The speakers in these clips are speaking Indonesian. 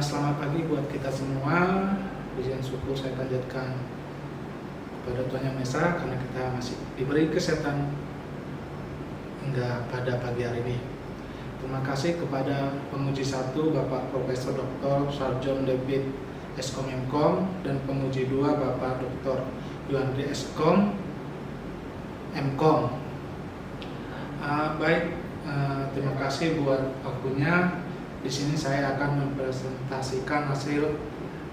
Selamat pagi buat kita semua. Pujian syukur saya panjatkan kepada Tuhan Yang Maha Esa karena kita masih diberi kesehatan hingga pada pagi hari ini. Terima kasih kepada penguji 1 Bapak Profesor Dr. Sarjon David Eskom MKom dan penguji 2 Bapak Dr. Yuandri Eskom MKom. Terima kasih buat waktunya. Di sini saya akan mempresentasikan hasil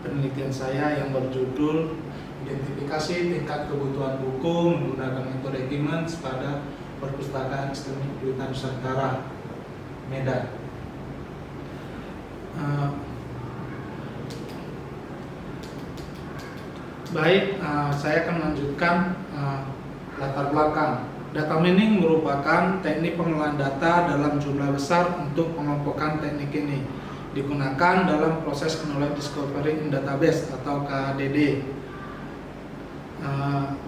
penelitian saya yang berjudul Identifikasi Tingkat Kebutuhan Buku Menggunakan Metode Giemens pada Perpustakaan Islamic Blitar Nusantara, Medan. Saya akan melanjutkan latar belakang. Data mining merupakan teknik pengelolaan data dalam jumlah besar untuk pengelompokan. Teknik ini digunakan dalam proses knowledge discovery in database atau KDD.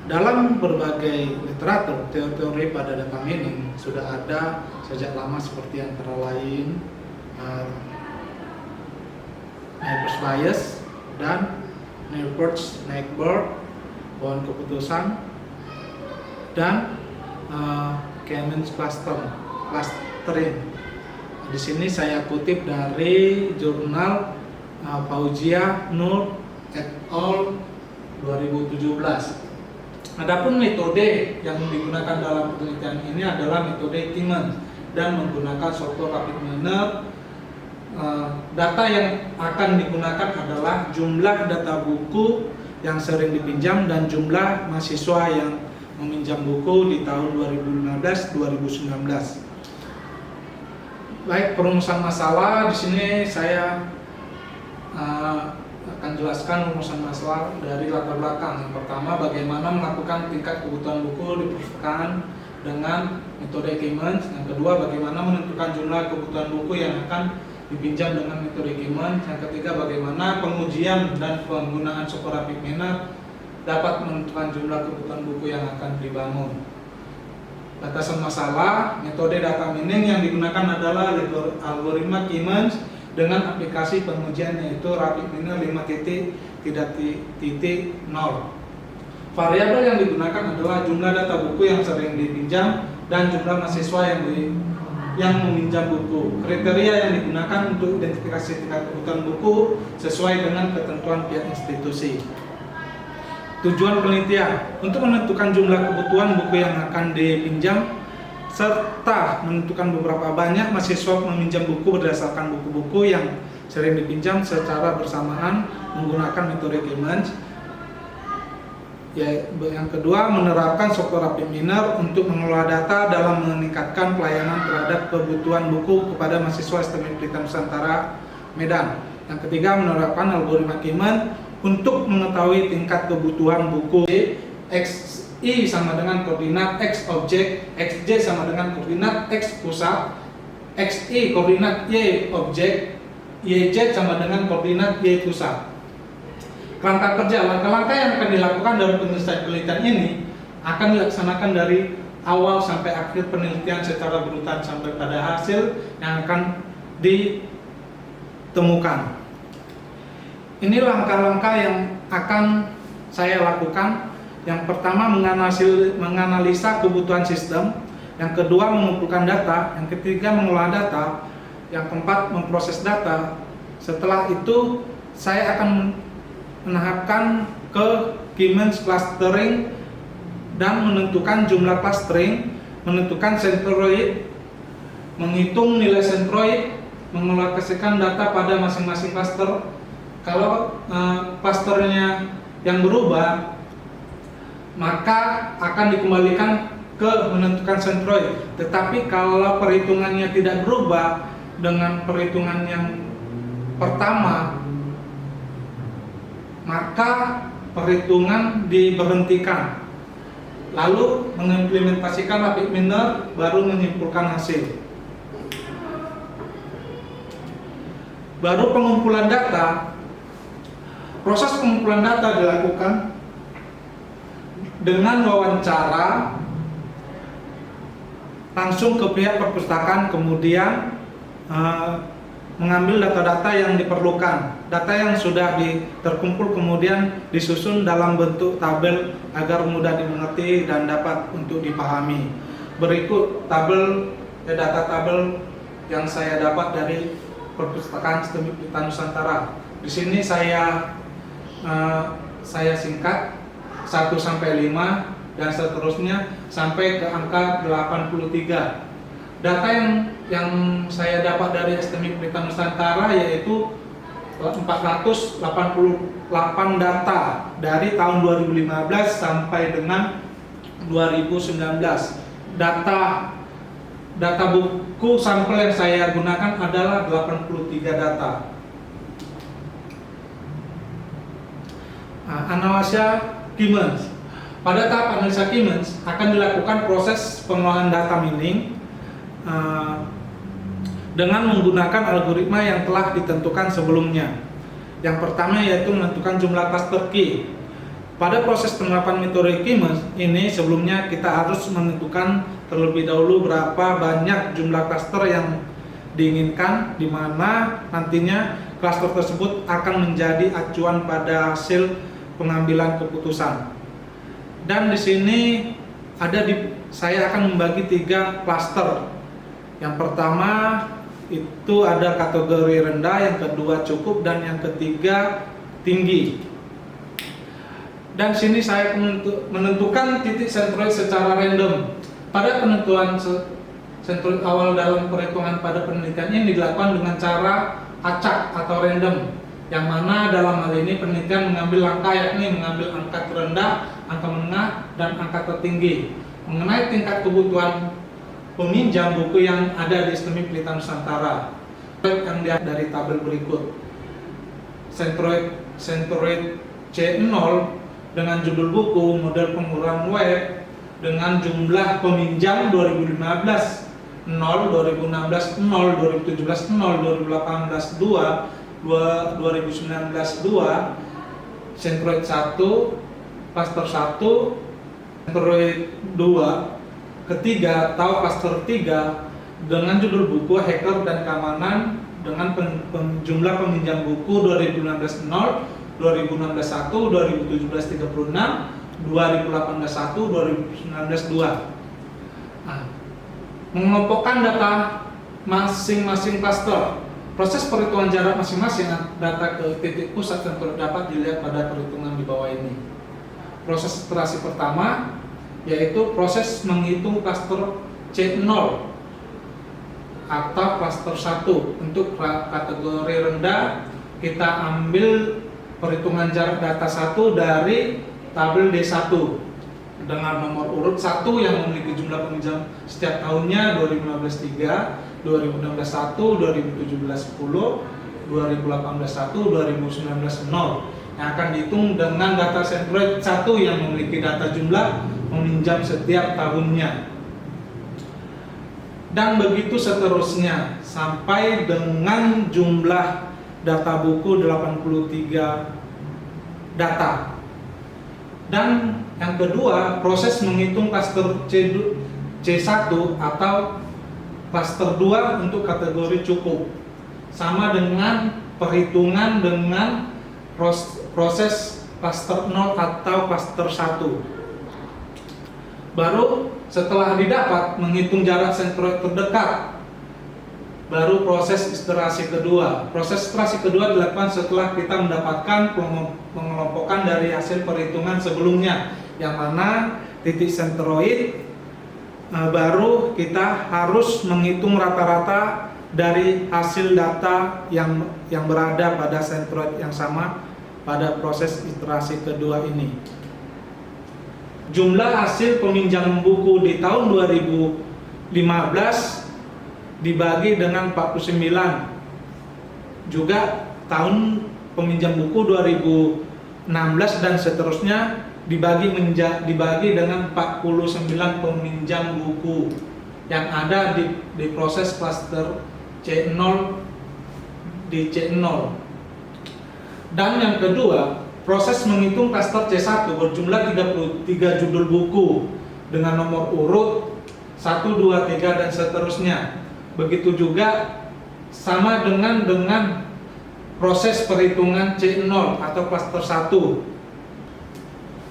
Dalam berbagai literatur, teori pada data mining sudah ada sejak lama seperti antara lain Neighbors Bias dan Neighbor, pohon keputusan, dan Giemens clustering. Di sini saya kutip dari jurnal Fauzia Nur et al. 2017. Adapun metode yang digunakan dalam penelitian ini adalah metode Giemens dan menggunakan software Rapid Miner. Data yang akan digunakan adalah jumlah data buku yang sering dipinjam dan jumlah mahasiswa yang meminjam buku di tahun 2015-2019. Baik, perumusan masalah di sini saya akan jelaskan rumusan masalah dari latar belakang. Yang pertama, bagaimana melakukan tingkat kebutuhan buku di perpustakaan dengan metode Giemens. Yang kedua, bagaimana menentukan jumlah kebutuhan buku yang akan dipinjam dengan metode Giemens. Yang ketiga, bagaimana pengujian dan penggunaan software Rapid Miner dapat menentukan jumlah kebutuhan buku yang akan dibangun. Batasan masalah, metode data mining yang digunakan adalah algoritma Giemens dengan aplikasi pengujian yaitu Rapid Miner 5.0. Variabel yang digunakan adalah jumlah data buku yang sering dipinjam dan jumlah mahasiswa yang meminjam buku. Kriteria yang digunakan untuk identifikasi tingkat kebutuhan buku sesuai dengan ketentuan pihak institusi. Tujuan penelitian untuk menentukan jumlah kebutuhan buku yang akan dipinjam serta menentukan beberapa banyak mahasiswa meminjam buku berdasarkan buku-buku yang sering dipinjam secara bersamaan menggunakan metode Giemens. Yang kedua, menerapkan software Rapid Miner untuk mengelola data dalam meningkatkan pelayanan terhadap kebutuhan buku kepada mahasiswa STM Blitar Nusantara, Medan. Yang ketiga, menerapkan algoritma Giemens untuk mengetahui tingkat kebutuhan buku. XI sama dengan koordinat X objek, XJ sama dengan koordinat X pusat, XI koordinat Y objek, YJ sama dengan koordinat Y pusat. Langkah kerja, langkah-langkah yang akan dilakukan dalam penyelesaian penelitian ini akan dilaksanakan dari awal sampai akhir penelitian secara berurutan sampai pada hasil yang akan ditemukan. Ini langkah-langkah yang akan saya lakukan. Yang pertama, menganalisa kebutuhan sistem. Yang kedua, mengumpulkan data. Yang ketiga, mengolah data. Yang keempat, memproses data. Setelah itu, saya akan menahapkan ke Giemens clustering dan menentukan jumlah clustering, menentukan sentroid, menghitung nilai sentroid, mengalokasikan data pada masing-masing cluster. Kalau clusternya yang berubah, maka akan dikembalikan ke menentukan sentroid. Tetapi kalau perhitungannya tidak berubah dengan perhitungan yang pertama, maka perhitungan diberhentikan. Lalu mengimplementasikan Rapid Miner, baru menyimpulkan hasil. Baru pengumpulan data. Proses pengumpulan data dilakukan dengan wawancara langsung ke pihak perpustakaan, kemudian mengambil data-data yang diperlukan, data yang sudah terkumpul kemudian disusun dalam bentuk tabel agar mudah dimengerti dan dapat untuk dipahami. Berikut data tabel yang saya dapat dari Perpustakaan Sistemik Pelita Nusantara. Di sini saya singkat 1 sampai 5 dan seterusnya sampai ke angka 83. Data yang saya dapat dari Sistemik Pelita Nusantara yaitu 488 data dari tahun 2015 sampai dengan 2019. Data buku sampel yang saya gunakan adalah 83 data. Analisa Siemens. Pada tahap analisa Siemens akan dilakukan proses pengolahan data mining dengan menggunakan algoritma yang telah ditentukan sebelumnya. Yang pertama yaitu menentukan jumlah cluster key. Pada proses penerapan metode Siemens ini sebelumnya kita harus menentukan terlebih dahulu berapa banyak jumlah cluster yang diinginkan, di mana nantinya cluster tersebut akan menjadi acuan pada hasil pengambilan keputusan. Dan di sini saya akan membagi 3 cluster. Yang pertama itu ada kategori rendah, yang kedua cukup, dan yang ketiga tinggi. Dan sini saya menentukan titik sentroid secara random. Pada penentuan sentroid awal dalam perhitungan pada penelitian ini dilakukan dengan cara acak atau random, yang mana dalam hal ini penelitian mengambil angka, yakni mengambil angka terendah, angka menengah, dan angka tertinggi mengenai tingkat kebutuhan peminjam buku yang ada di Sistemik Pelita Nusantara. Yang dilihat dari tabel berikut. Sentroid C0 dengan judul buku, model penggunaan web, dengan jumlah peminjam 2015 0, 2016 0, 2017 0, 2018 2, 2019 2, sentroid 1, cluster 1, sentroid 2, ketiga atau cluster 3 dengan judul buku, hacker dan keamanan dengan jumlah peminjam buku 2016 0, 2016 1, 2017 36, 2018 1, 2019 2. Mengelompokkan data masing-masing cluster. Proses perhitungan jarak masing-masing data ke titik pusat sentroid dapat dilihat pada perhitungan di bawah ini. Proses iterasi pertama yaitu proses menghitung cluster C0 atau cluster 1. Untuk kategori rendah kita ambil perhitungan jarak data 1 dari tabel D1 dengan nomor urut 1 yang memiliki jumlah peminjam setiap tahunnya 2015 3, 2016 1, 2017 10, 2018 1, 2019 0, yang akan dihitung dengan data sentroid 1 yang memiliki data jumlah peminjam setiap tahunnya. Dan begitu seterusnya sampai dengan jumlah data buku 83 data. Dan yang kedua, proses menghitung cluster C1 atau cluster 2 untuk kategori cukup. Sama dengan perhitungan dengan proses cluster 0 atau cluster 1. Baru setelah didapat menghitung jarak sentroid terdekat, baru proses iterasi kedua. Proses iterasi kedua dilakukan setelah kita mendapatkan pengelompokan dari hasil perhitungan sebelumnya, yang mana titik sentroid baru kita harus menghitung rata-rata dari hasil data yang berada pada sentroid yang sama pada proses iterasi kedua ini. Jumlah hasil peminjam buku di tahun 2015 dibagi dengan 49. Juga tahun peminjam buku 2016 dan seterusnya dibagi dengan 49 peminjam buku yang ada di proses cluster C0 di C0. Dan yang kedua, proses menghitung cluster C1 berjumlah 33 judul buku dengan nomor urut 1, 2, 3 dan seterusnya. Begitu juga sama dengan proses perhitungan C0 atau klaster 1.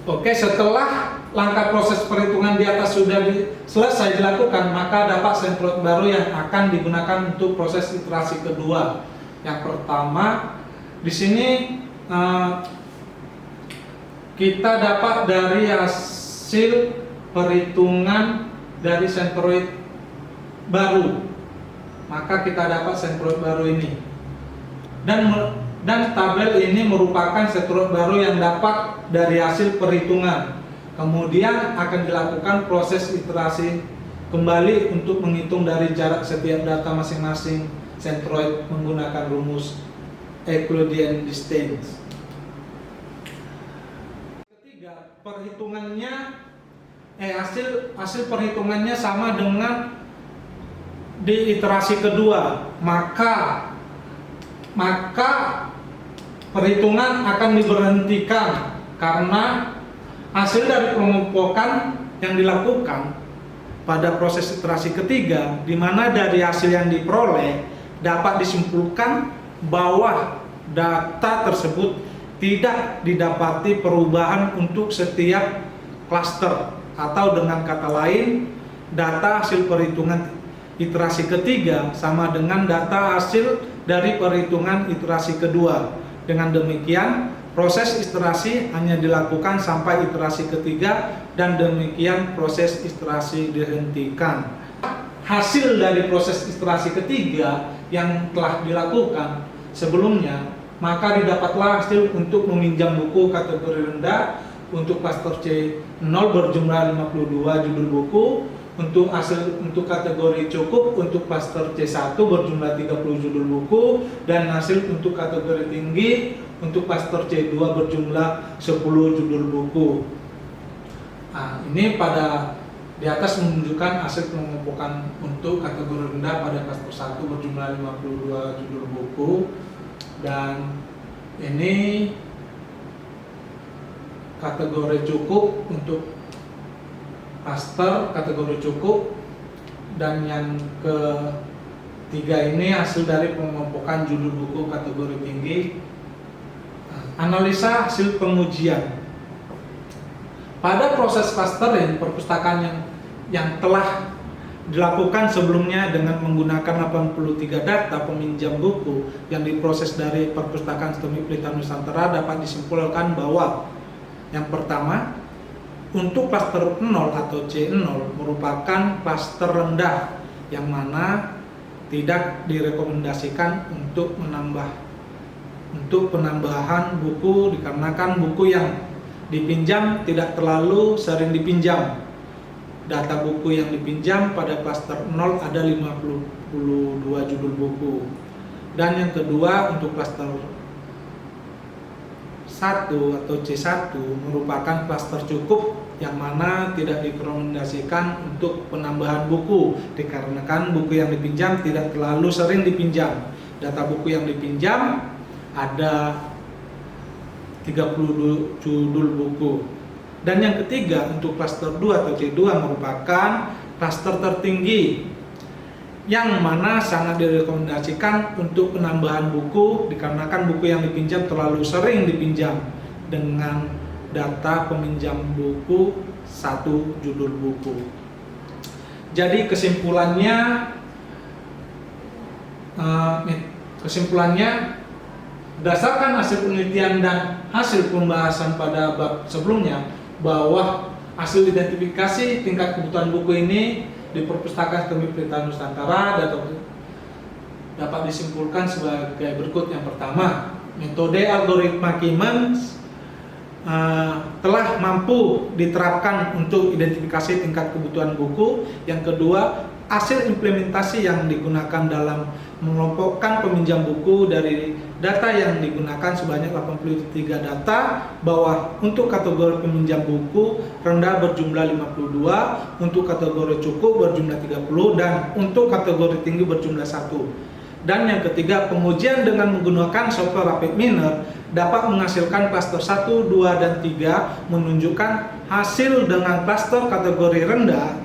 Oke, setelah langkah proses perhitungan di atas sudah selesai dilakukan, maka dapat centroid baru yang akan digunakan untuk proses iterasi kedua. Yang pertama, di sini kita dapat dari hasil perhitungan dari centroid baru, maka kita dapat centroid baru ini. Dan tabel ini merupakan centroid baru yang dapat dari hasil perhitungan. Kemudian akan dilakukan proses iterasi kembali untuk menghitung dari jarak setiap data masing-masing centroid menggunakan rumus Euclidean distance. Ketiga, hasil perhitungannya sama dengan di iterasi kedua, maka perhitungan akan diberhentikan karena hasil dari pengumpulan yang dilakukan pada proses iterasi ketiga, di mana dari hasil yang diperoleh dapat disimpulkan bahwa data tersebut tidak didapati perubahan untuk setiap klaster, atau dengan kata lain, data hasil perhitungan iterasi ketiga sama dengan data hasil dari perhitungan iterasi kedua. Dengan demikian, proses iterasi hanya dilakukan sampai iterasi ketiga, dan demikian proses iterasi dihentikan. Hasil dari proses iterasi ketiga yang telah dilakukan sebelumnya, maka didapatlah hasil untuk meminjam buku kategori rendah untuk klaster C0 berjumlah 52 judul buku, untuk kategori cukup untuk klaster C1 berjumlah 30 judul buku, dan hasil untuk kategori tinggi untuk klaster C2 berjumlah 10 judul buku. Nah, ini di atas menunjukkan hasil pengumpulan untuk kategori rendah pada klaster 1 berjumlah 52 judul buku, dan ini kategori cukup untuk klaster kategori cukup, dan yang ketiga ini hasil dari pengumpulan judul buku kategori tinggi. Analisa hasil pengujian. Pada proses clustering perpustakaan yang telah dilakukan sebelumnya dengan menggunakan 83 data peminjam buku yang diproses dari Perpustakaan STEMI Pelita Nusantara, dapat disimpulkan bahwa yang pertama, untuk klaster 0 atau C0 merupakan klaster rendah yang mana tidak direkomendasikan untuk penambahan buku, dikarenakan buku yang dipinjam tidak terlalu sering dipinjam. Data buku yang dipinjam pada klaster 0 ada 52 judul buku. Dan yang kedua, untuk klaster 1 atau C1 merupakan klaster cukup yang mana tidak direkomendasikan untuk penambahan buku, dikarenakan buku yang dipinjam tidak terlalu sering dipinjam. Data buku yang dipinjam ada 30 judul buku. Dan yang ketiga, untuk klaster 2 atau C2 merupakan klaster tertinggi yang mana sangat direkomendasikan untuk penambahan buku, dikarenakan buku yang dipinjam terlalu sering dipinjam dengan data peminjam buku 1 judul buku. Jadi kesimpulannya berdasarkan hasil penelitian dan hasil pembahasan pada bab sebelumnya, bahwa hasil identifikasi tingkat kebutuhan buku ini di Perpustakaan STEMI Pelita Nusantara dapat disimpulkan sebagai berikut. Yang pertama, metode algoritma Siemens telah mampu diterapkan untuk identifikasi tingkat kebutuhan buku. Yang kedua, hasil implementasi yang digunakan dalam mengelompokkan peminjam buku dari data yang digunakan sebanyak 83 data, bahwa untuk kategori peminjam buku rendah berjumlah 52, untuk kategori cukup berjumlah 30, dan untuk kategori tinggi berjumlah 1. Dan yang ketiga, pengujian dengan menggunakan software Rapid Miner dapat menghasilkan klaster 1, 2, dan 3 menunjukkan hasil dengan klaster kategori rendah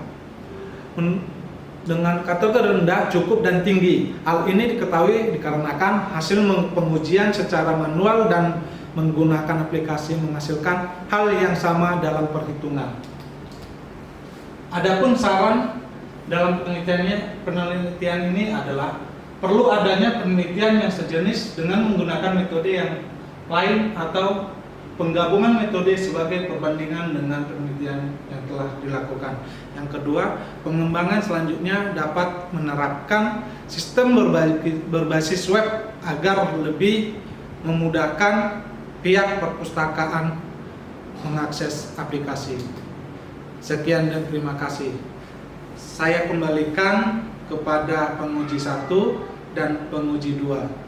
dengan kategori rendah, cukup, dan tinggi. Hal ini diketahui dikarenakan hasil pengujian secara manual dan menggunakan aplikasi menghasilkan hal yang sama dalam perhitungan. Adapun saran dalam penelitian ini adalah perlu adanya penelitian yang sejenis dengan menggunakan metode yang lain atau penggabungan metode sebagai perbandingan dengan penelitian yang telah dilakukan. Yang kedua, pengembangan selanjutnya dapat menerapkan sistem berbasis web agar lebih memudahkan pihak perpustakaan mengakses aplikasi. Sekian dan terima kasih. Saya kembalikan kepada penguji 1 dan penguji 2.